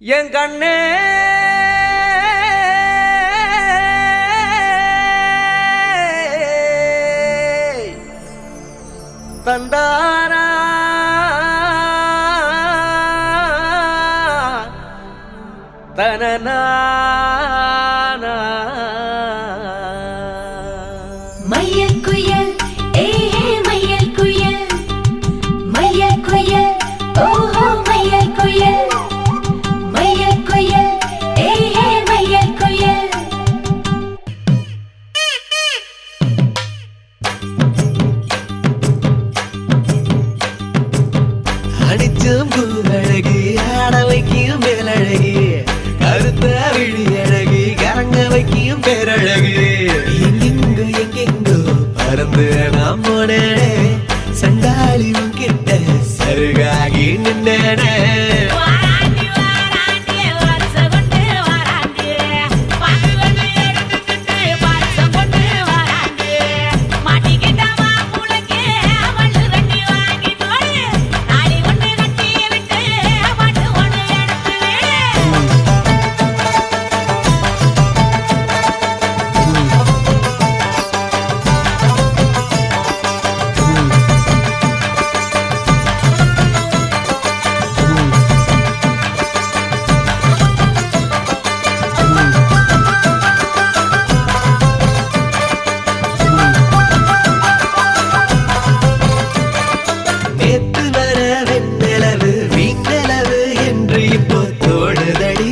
என் கண்ணே தந்தாரா தனனா மையல் குயில் ஏஹே மையல் குயில் மையல் குயில் ஓஹோ மையல் குயில் மையல் குயில் ஏஹே மையல் குயில் அடிச்சும் பூவழகு ஆட வைக்கும் மேலழகு கருத்த விழி அழகு கரங்க வைக்கும் பேரழகு எங்கெங்கோ எங்கெங்கோ பறந்து நாம் போனே சண்டாளியும் கிட்ட சருகாகி நின்னே நேத்து வர வெண்ணிலவு வீண்ணிலவு என்று இப்போ தோடுதடி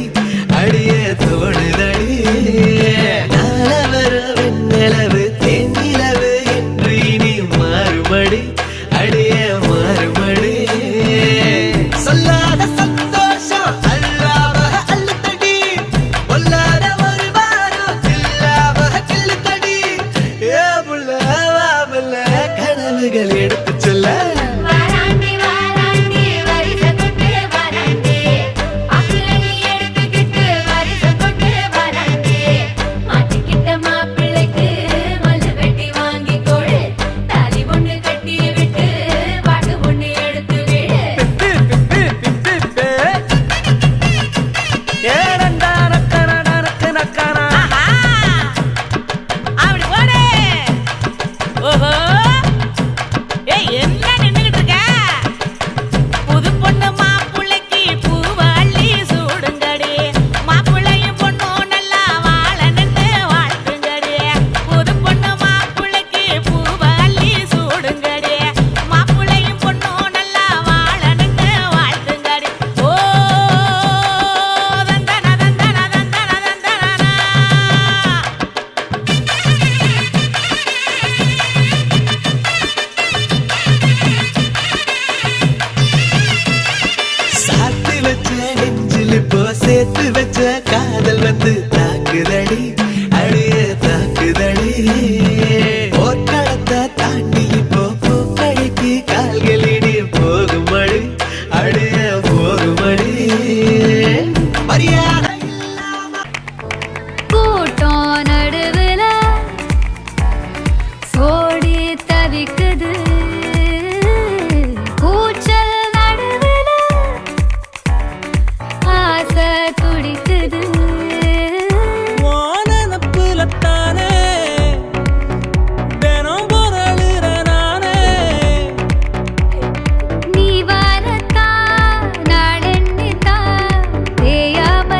அடிய தோடுதடி நாள வர வெண்ணிலவு தேனிலவு என்று இனி மாறுபடி அடிய மாறுபடி சொல்லாத சந்தோஷம் அல்லாம அள்ளுத்தடி பொல்லாத ஒரு வாரம் இல்லாம கிள்ளுத்தடி ஏ புள்ள வாபல்ல கனவுகள் எடுத்து சொல்ல வாராண்டி வாராண்டி வரிசை கொண்டு வாராண்டி அக்கிலனி எடுத்துக்கிட்டு வரிசை கொண்டு வாராண்டி மாட்டிக்கிட்ட மாப்பிள்ளைக்கு மல்லு வெட்டி வாங்கி கொடு தாலி ஒண்ணு கட்டி விட்டு பாட்டு ஒண்ணு எடுத்து விடு அப்படி போடு. ஓஹோ ஏய் என்ன நின்னுகிட்டு இருக்க? புது பொண்ணு மாப்பிள்ளைக்கு பூவ அள்ளி சூடுங்கடி. மாப்பிள்ளையும் பொண்ணும் நல்லா வாழ நின்னு வாழ்த்துங்கடி. புது பொண்ணு மாப்பிள்ளைக்கு பூவ அள்ளி சூடுங்கடி. மாப்பிள்ளையும் பொண்ணும் நல்லா வாழ நின்னு வாழ்த்துங்கடி. ஓ தந்தன தந்தன தந்தன தந்தனா. சாத்து வச்ச நெஞ்சில் இப்போ சேர்த்து வச்ச காதல் வந்து தாக்குதடி அடிய தாக்குதடி போர்க்களத்தை தாண்டி இப்போ பூக்கடைக்கு கால்களிடி போகுமடி அடிய போகுமடி மரியாதை கூட்டம் நடுவுல சோடி தவிக்குது கூச்சல் நடுவுல ஆசை துடிக்குது வானப்புலத்தானே தினம் பொருளுற நானே நீ வரத்தா நாடெண்ணித்தா தேயாம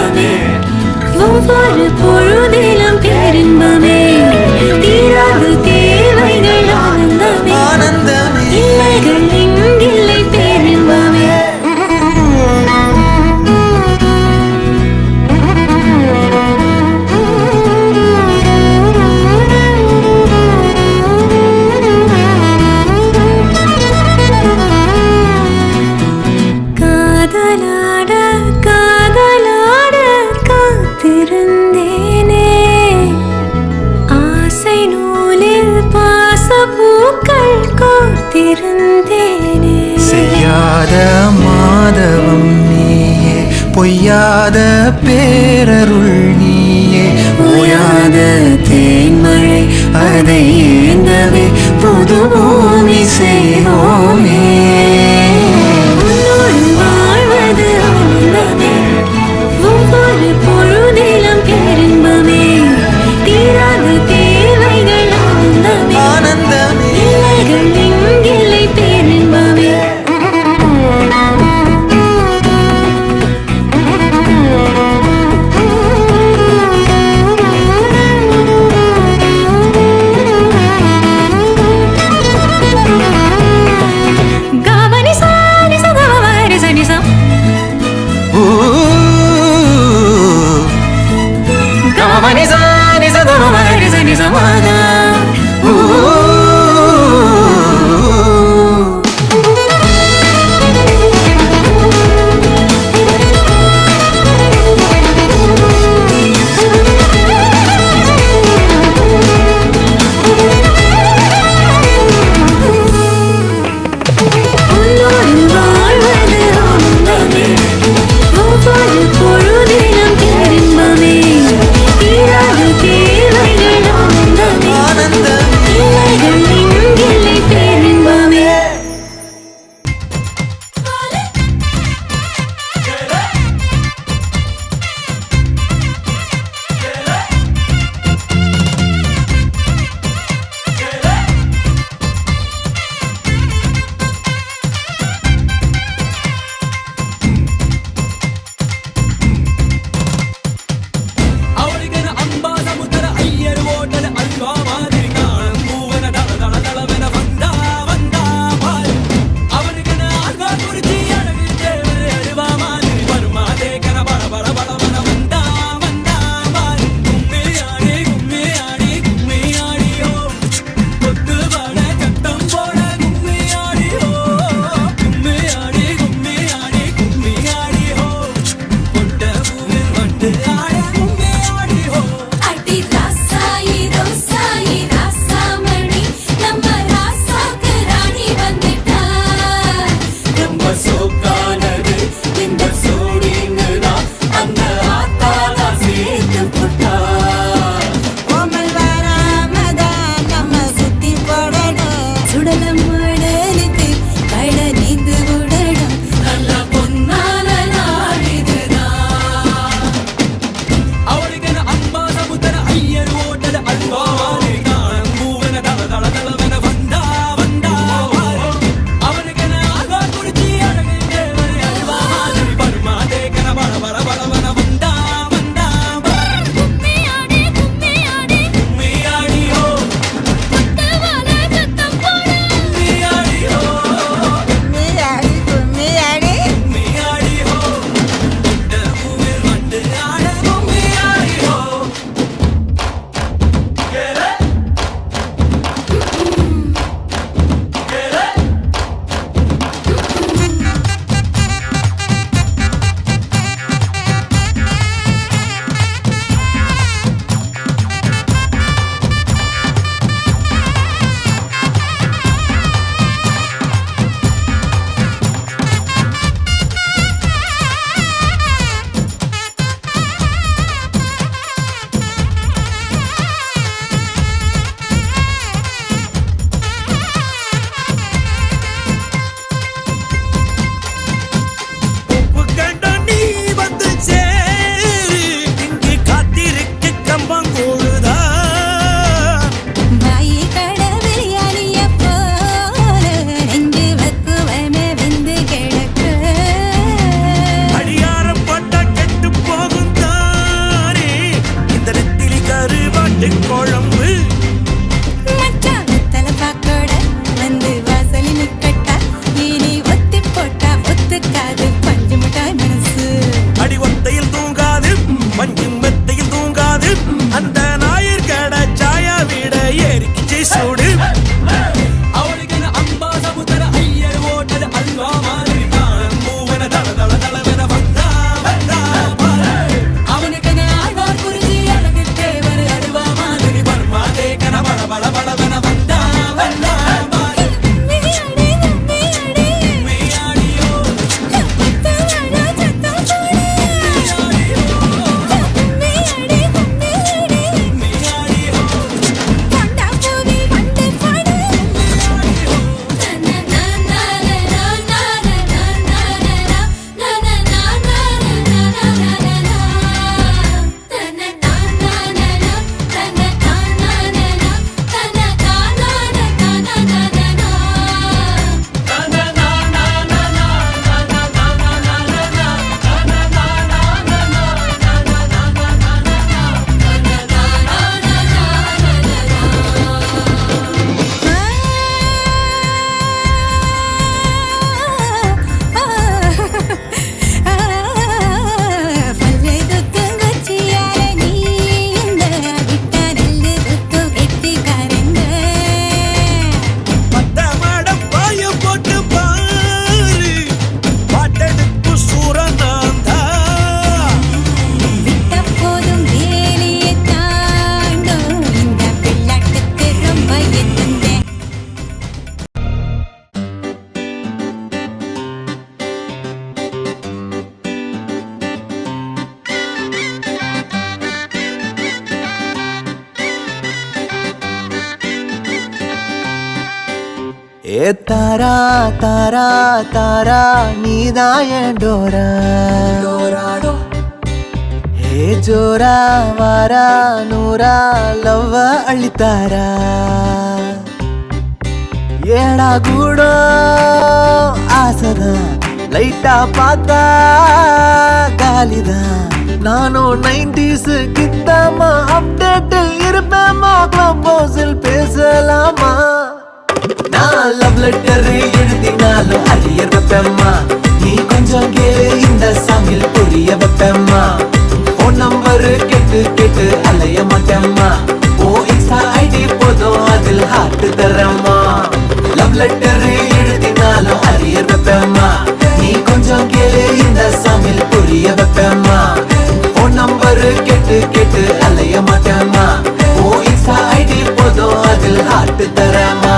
ஆனந்தமே ஒவ்வொரு பொழுதிலும் பேரின்பமே தீராது தேவைகள் ஆனந்தமே ஆனந்தமே இல்லைகள் இங்கில்லை பேரின்பமே காதலாட காதலாட காத்திருந்தேனே ஆசை நூலில் பாசப்பூக்கள் கோர்த்திருந்தேனே செய்யாத மாதவம் நீயே பொய்யாத பேரருள் நீயே ஓயாத தேன்மழை அதை ஏந்தவே புது பூமி செய்வோமே உன்னோடு வாழ்வது ஆனந்தமே ஒவ்வொரு பொழுதிலும் பேரின்பமே தீராத தேவைகள் ஆனந்தமே ஆனந்தமே இல்லைகள் இங்கில்லை பேரின்பமே ஏ தாரா தாரா தாரா நீதான் என் டோரா டோராடோ ஏ ஜோரா வாரா நூரா லவ்வ அள்ளித்தாரா ஏடா கூடோ ஆசைதான் லைட்டா பார்த்தா காலிதான் நானும் 90s கித்தாமா அப்டேட்டில் இருப்பேமா கிளப் ஹவுஸில் பேசலாமா நான் லவ் லெட்டர் எழுதினாலும் அரியர் வைப்பேம்மா நீ கொஞ்சம் கேளு இந்த சாமியில் புரிய வைப்பேம்மா போன் நம்பர் கேட்டு கேட்டு அலைய மாட்டேம்மா ஓ இன்ஸ்டா ஐடி போதும் அதில் ஹார்ட் தரம்மா லவ் லெட்டர் எழுதினாலும் அரியர் வைப்பேம்மா நீ கொஞ்சம் கேளு இந்த சாமியில் புரிய வைப்பேம்மா போன் நம்பர் கேட்டு கேட்டு அலைய மாட்டேம்மா ஓ இன்ஸ்டா ஐடி போதும் அதில் ஹார்ட் தரம்மா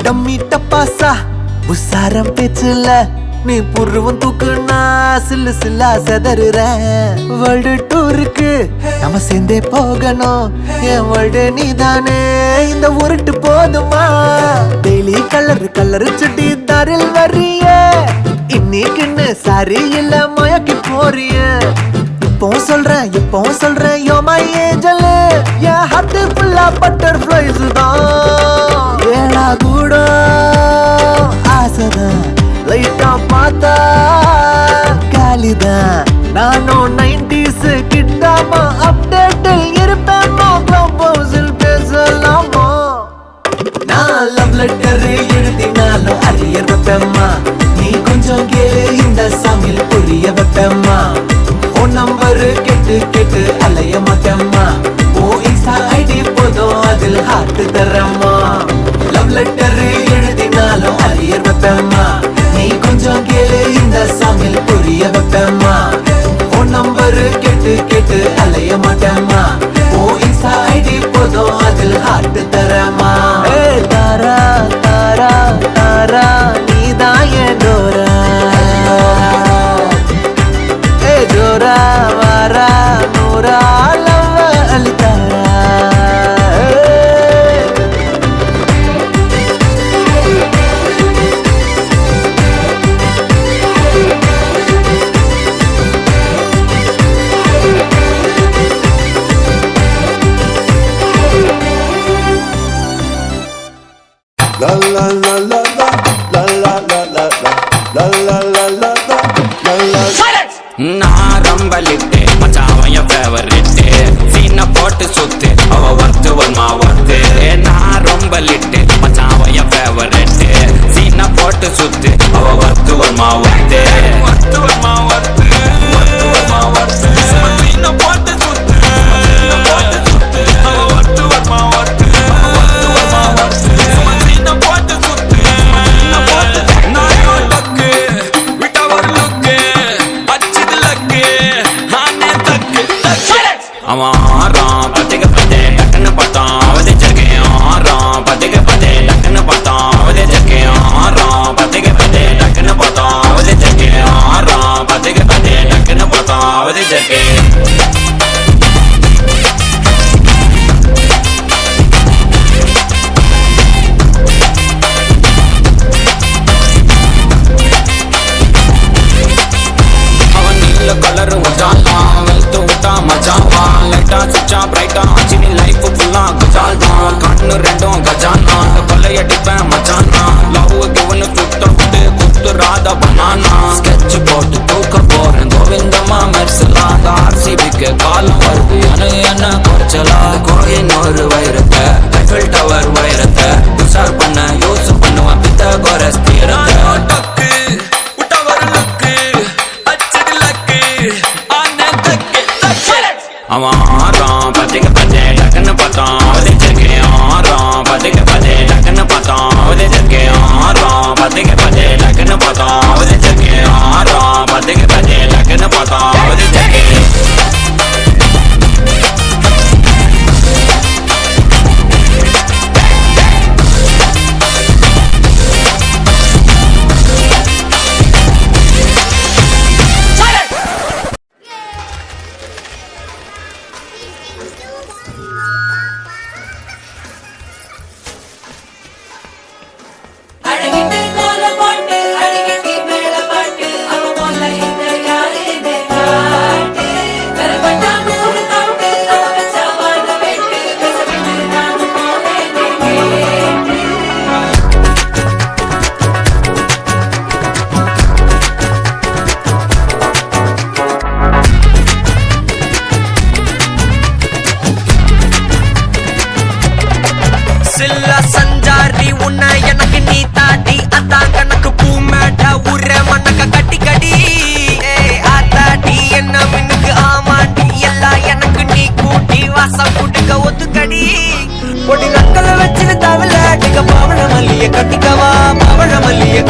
டம்மி டப்பாசா புசாரம் பேச்சுல நீ புருவம் தூக்குனா சில்லு சில்லா செதறுற வேர்ல்டு டூருக்கு நம்ம சேர்ந்தே போகணும் என் வேர்ல்டு நீதானே இந்த உருட்டு போதுமா டெய்லி கலர் கலர் சுட்டி தாரில் வர்றிய இன்னைக்குன்னு சரி இல்ல மயக்கி போறிய இப்போ சொல்றேன் யோ மை ஏஞ்சல் என் ஹார்ட் ஃபுல்லா பட்டர்ஃப்ளைஸ் தான் ஏடா கூட ஆசைதான் லைட்டா பார்த்தா காலிதான் நானும் 90s கிட்டாமா அப்டேட்டில் இருப்பேம்மா கிளப் ஹவுஸில் பேசலாமா நான் லவ் லெட்டர் எழுதினாலும் அரியர் வைப்பேம்மா நீ கொஞ்சம் கேளு இந்த சாமியில் புரிய வைப்பேம்மா போன் நம்பர் கேட்டு கேட்டு அலைய மாட்டேம்மா ஓ இன்ஸ்டா ஐடி போதும் அதில் ஹார்ட் தரம்மா லவ் லெட்டர் எழுதினாலும் அரியர் வைப்பேம்மா நீ கொஞ்சம் கேளு இந்த சாமியில் புரிய வைப்பேம்மா போன் நம்பர் கேட்டு கேட்டு அலைய மாட்டேம்மா ஓ இன்ஸ்டா ஐடி போதும் அதில் ஹார்ட் தரம்மா ஏ தாரா தாரா தாரா நீதான் என் டோரா ஏ ஜோரா வாரா Noora லவ்வ அளித்தாரா La la la la la la la la la la la la la la la la. நான் ரம்பலிட்டு மச்சாவைய ஃபேவரிட்டு சீனை போட்டு சுத்து அவ ஒர்த்து வருமா ஒர்த்து நான் ரம்பலிட்டு மச்சாவைய ஃபேவரிட்டு சீனை போட்டு சுத்து அவ ஒர்த்து வருமா ஒர்த்து ஒர்த்து வருமா ஒர்த்து ஒர்த்து வருமா ஒர்த்து சீனை போட்டு சுத்து போட்டு சுத்து அவ ஒர்த்து வருமா ஒர்த்து ஒர்த்து வருமா ஒர்த்து சீனை போட்டு சுத்து போட்டு நான் டக்கு விட்ட ஒரு லுக்கு அவன் ஆறான் பத்திக்க பத்தே டக்குன்னு பார்த்தான் அவதே ஜக்கே ஆறான் பத்திக்க பத்தே டக்குன்னு பார்த்தான் அவதே ஜக்கே ஆறான் பத்திக்க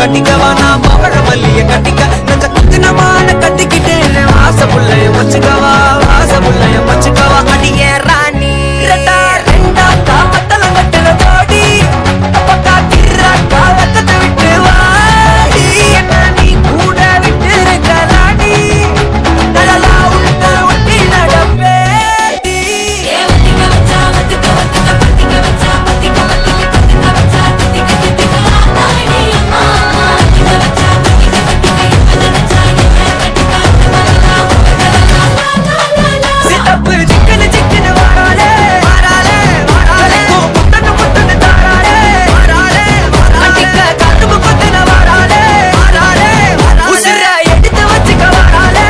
கட்டிக்கவா நான் பவழ மல்லிய கட்டிக்க நெஞ்ச குத்தினமான கட்டிக்கிட்டேன் ஆசை புள்ளைய வச்சுக்கவா ஆசை புள்ளைய வச்சுக்கவா அடியே ராணி ரெண்டா காமத்தல கட்டுல போடி அப்பக்கா கிராக்கா வெக்கத்தை விட்டு வாடி என்ன நீ கூட விட்டு இருக்கலாடி நலலா உள்ள ஒட்டி நடப்பேடி சித்தப்பு சிக்கனு சிக்கனு வாராளே வாராளே வாராளே முட்டனு முட்டனு தாராளே வாராளே அடிக்க கட்டுப்பு கொத்தன வாராளே வாராளே உசிர எடுத்து வச்சுக்க வாராளே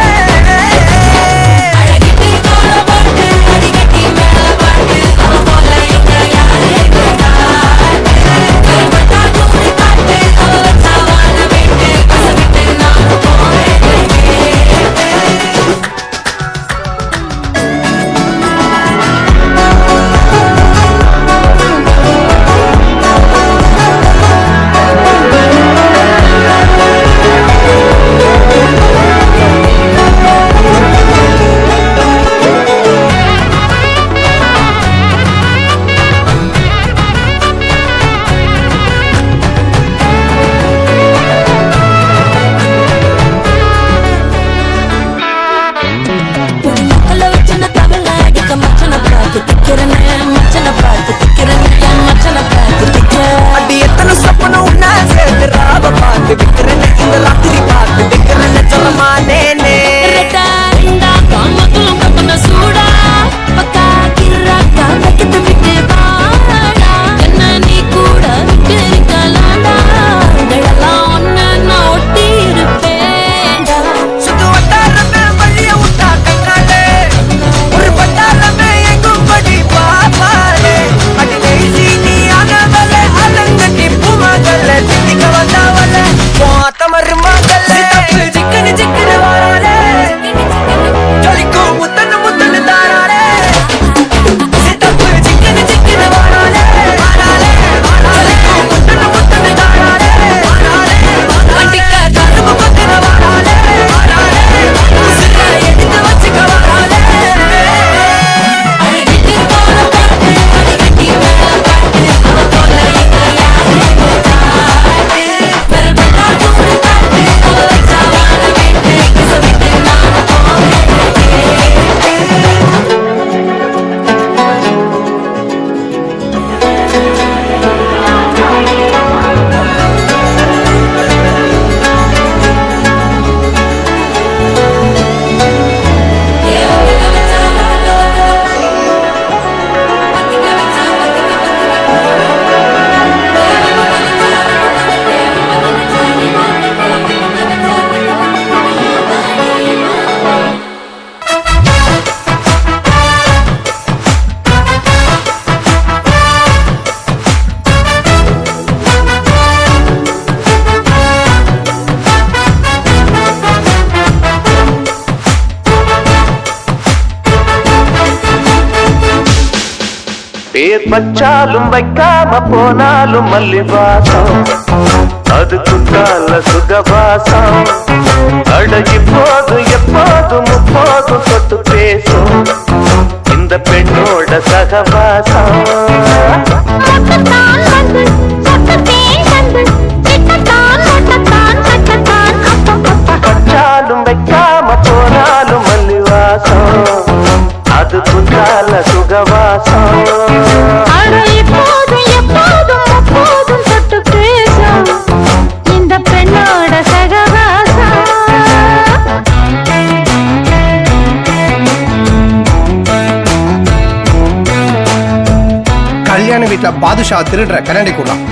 அடி எத்தனை சப்பன உன்ன சேர்ந்து ராவ பார்த்து விக்கிறேன் இந்த ராத்திரி பார்த்து விக்கிறேன் சொல்லமா நேனே சுத்து வட்டாரமே வழிய விட்டா கண்ணாலே ஒரு பட்டாளமே எங்கும் படி பாப்பாலே அடி லேசி நீ ஆனவளே அலங்கட்டி பூமகளே திட்டிக்க வந்தவளே போத்தமரு மகளே சிக்கனு சிக்கனு வாராளே ஜொலிக்கும் முத்தனு முத்தனு தாராளே சித்தப்பு சிக்கனு சிக்கனு வாராளே வாராளே ஜொலிக்கும் முத்தனு முத்தனு தாராளே வாராளே அடிக்க கரும்பு கொத்தன வாராளே வாராளே உசிர எடுத்து வச்சுக்க வாராளே பேர் வச்சாலும் வைக்காம போனாலும் மல்லிவாசம் அது குத்தால சுகவாசம் அடகி போதும் எப்போதும் முப்போதும் தொட்டு பேசும் இந்த பெண்ணோட சகவாசம் வச்சாலும் வைக்காம போனாலும் மல்லிவாசம் அது குத்தால சுகவாசம் கல்யாண வீட்டுல பாதுஷா திருடுற கண்ணாடி கூடலாம்